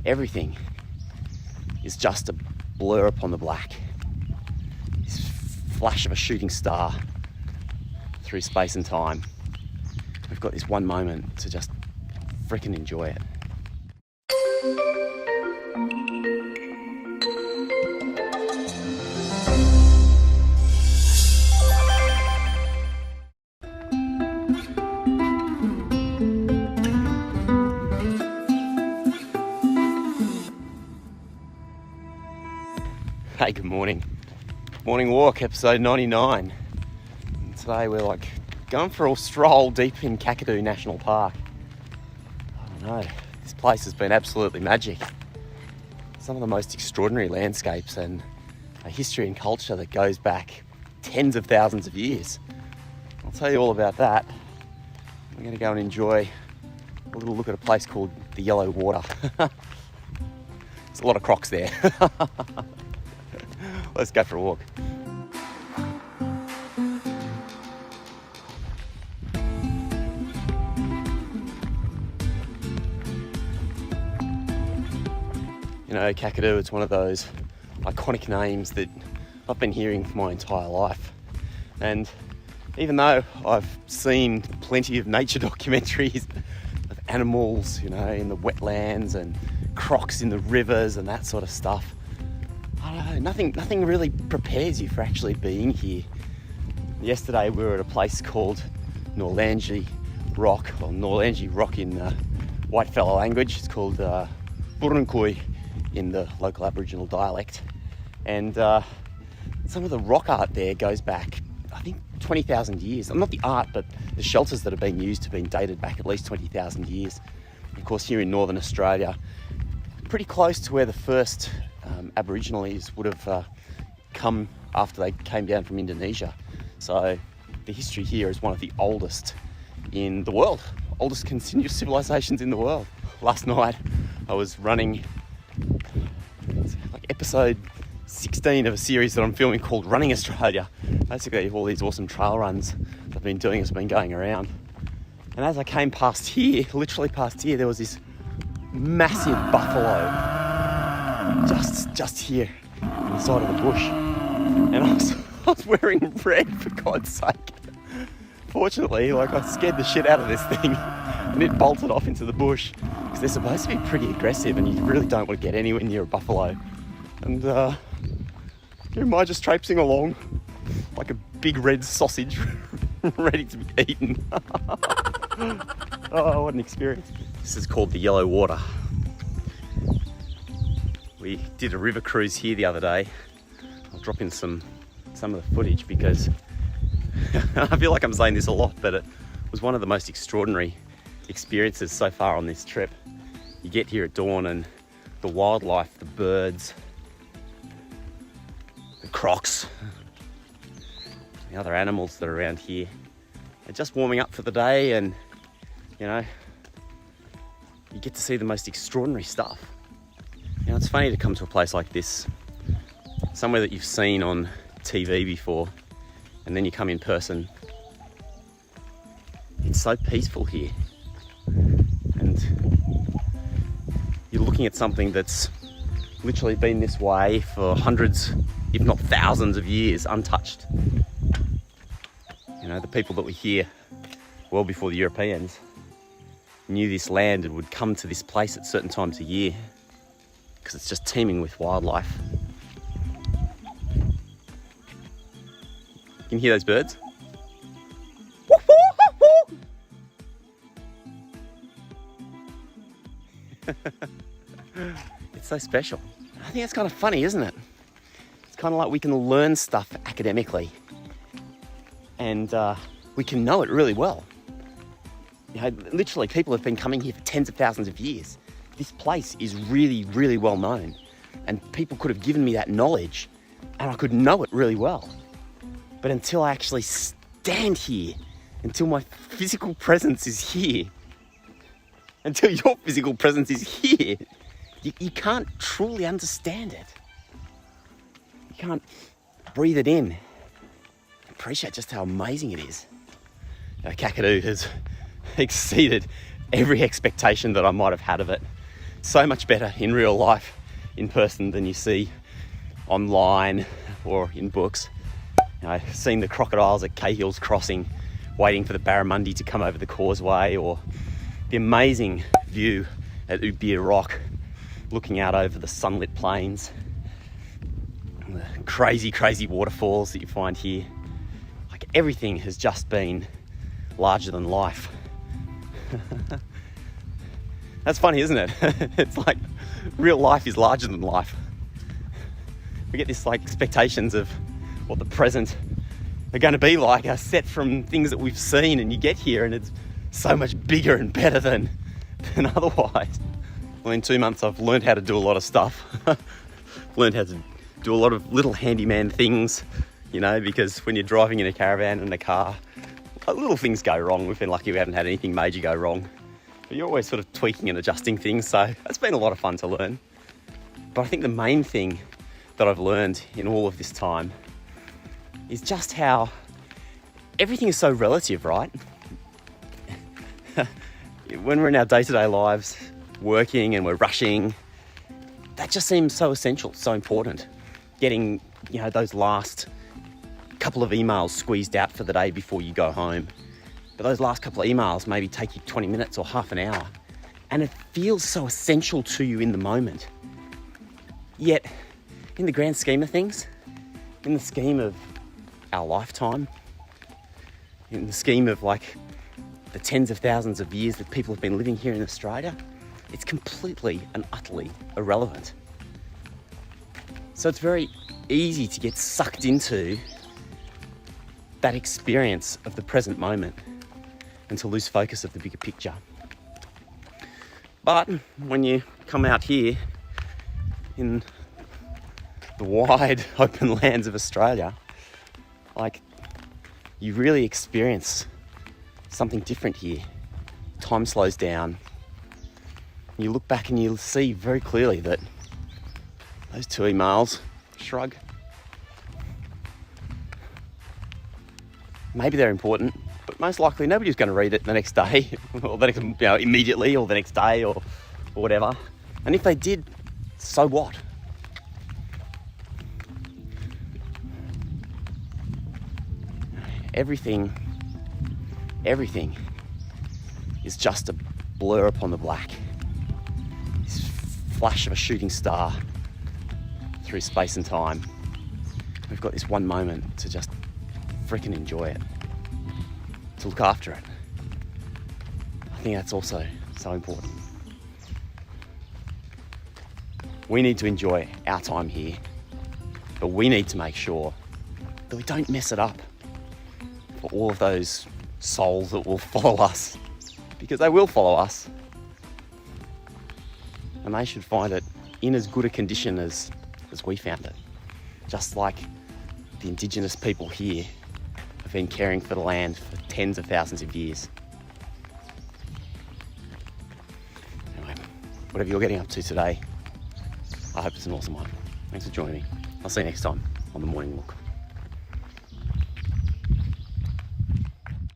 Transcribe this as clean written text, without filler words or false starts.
everything is just a blur upon the black. This flash of a shooting star through space and time. We've got this one moment to just freaking enjoy it. Hey, good morning. Morning walk, episode 99. And today we're going for a stroll deep in Kakadu National Park. I don't know, this place has been absolutely magic. Some of the most extraordinary landscapes and a history and culture that goes back tens of thousands of years. I'll tell you all about that. We're going to go and enjoy a little look at a place called the Yellow Water. There's a lot of Crocs there. Let's go for a walk. You know, Kakadu, it's one of those iconic names that I've been hearing for my entire life. And even though I've seen plenty of nature documentaries of animals, you know, in the wetlands and crocs in the rivers and that sort of stuff, I don't know, nothing really prepares you for actually being here. Yesterday we were at a place called Norlangi Rock, or Norlangi Rock in whitefellow language. It's called Burunkoi in the local Aboriginal dialect. And some of the rock art there goes back, I think, 20,000 years. Not the art, but the shelters that have been used have been dated back at least 20,000 years. Of course, here in Northern Australia, pretty close to where the first Aborigines would have come after they came down from Indonesia. So the history here is one of the oldest in the world, oldest continuous civilizations in the world. Last night I was running episode 16 of a series that I'm filming called Running Australia. Basically all these awesome trail runs I've been doing has been going around. And as I came past here, literally past here, there was this massive buffalo just here on the side of the bush, and I was wearing red, for God's sake. Fortunately, I scared the shit out of this thing and it bolted off into the bush, because they're supposed to be pretty aggressive and you really don't want to get anywhere near a buffalo. And here am I just traipsing along like a big red sausage ready to be eaten. Oh, what an experience. This is called the Yellow Water. We did a river cruise here the other day. I'll drop in some of the footage because I feel like I'm saying this a lot, but it was one of the most extraordinary experiences so far on this trip. You get here at dawn and the wildlife, the birds, the crocs, the other animals that are around here are just warming up for the day, and you know, you get to see the most extraordinary stuff. You know, it's funny to come to a place like this, somewhere that you've seen on TV before, and then you come in person. It's so peaceful here. And you're looking at something that's literally been this way for hundreds, if not thousands of years, untouched. You know, the people that were here well before the Europeans knew this land and would come to this place at certain times of year, because it's just teeming with wildlife. You can hear those birds? It's so special. I think it's kind of funny, isn't it? It's kind of like we can learn stuff academically and we can know it really well. You know, literally people have been coming here for tens of thousands of years. This place is really, really well known, and people could have given me that knowledge and I could know it really well. But until I actually stand here, until my physical presence is here, until your physical presence is here, you can't truly understand it. You can't breathe it in. Appreciate just how amazing it is. You know, Kakadu has exceeded every expectation that I might have had of it. it's so much better in real life, in person, than you see online or in books. You know, seeing the crocodiles at Cahill's Crossing, waiting for the barramundi to come over the causeway, or the amazing view at Ubir Rock, looking out over the sunlit plains, the crazy, crazy waterfalls that you find here. Like, everything has just been larger than life. That's funny, isn't it? It's like real life is larger than life. We get this like expectations of what the present are going to be like, are set from things that we've seen, and you get here and it's so much bigger and better than otherwise. Well, in 2 months I've learned how to do a lot of stuff. Learned how to do a lot of little handyman things, you know, because when you're driving in a caravan and a car, little things go wrong. We've been lucky we haven't had anything major go wrong. But you're always sort of tweaking and adjusting things, so it's been a lot of fun to learn. But I think the main thing that I've learned in all of this time is just how everything is so relative, right? When we're in our day-to-day lives, working and we're rushing, that just seems so essential, so important. Getting, you know, those last couple of emails squeezed out for the day before you go home. But those last couple of emails maybe take you 20 minutes or half an hour, and it feels so essential to you in the moment. Yet, in the grand scheme of things, in the scheme of our lifetime, in the scheme of like the tens of thousands of years that people have been living here in Australia, it's completely and utterly irrelevant. So it's very easy to get sucked into that experience of the present moment and to lose focus of the bigger picture. But when you come out here in the wide open lands of Australia, like, you really experience something different here. Time slows down. You look back and you see very clearly that those 2 emails, shrug, maybe they're important, but most likely nobody's going to read it the next day, or the next, you know, immediately, or the next day, or whatever. And if they did, so what? Everything is just a blur upon the black. This flash of a shooting star through space and time. We've got this one moment to just freaking enjoy it, to look after it. I think that's also so important. We need to enjoy our time here, but we need to make sure that we don't mess it up for all of those souls that will follow us, because they will follow us, and they should find it in as good a condition as we found it. Just like the indigenous people here have been caring for the land for tens of thousands of years. Anyway, whatever you're getting up to today, I hope it's an awesome one. Thanks for joining me. I'll see you next time on The Morning Look.